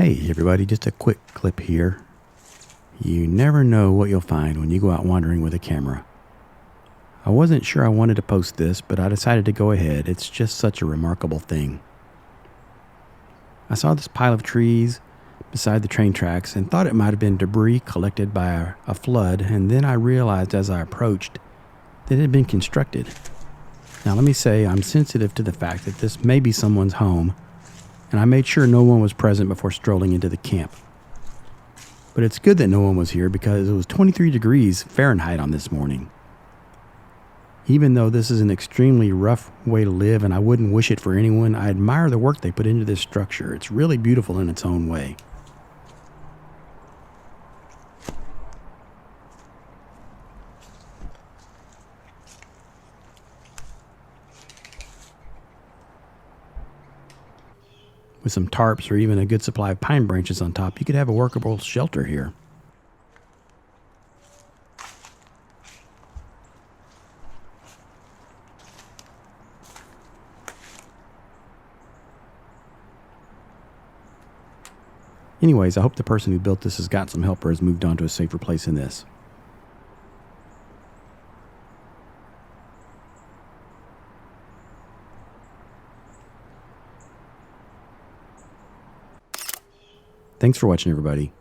Hey everybody, just a quick clip here. You never know what you'll find when you go out wandering with a camera. I wasn't sure I wanted to post this, but I decided to go ahead. It's just such a remarkable thing. I saw this pile of trees beside the train tracks and thought it might have been debris collected by a flood, and then I realized as I approached that it had been constructed. Now let me say I'm sensitive to the fact that this may be someone's home, and I made sure no one was present before strolling into the camp. But it's good that no one was here because it was 23 degrees Fahrenheit on this morning. Even though this is an extremely rough way to live and I wouldn't wish it for anyone, I admire the work they put into this structure. It's really beautiful in its own way. With some tarps or even a good supply of pine branches on top, you could have a workable shelter here. Anyways, I hope the person who built this has got some help or has moved on to a safer place in this. Thanks for watching, everybody.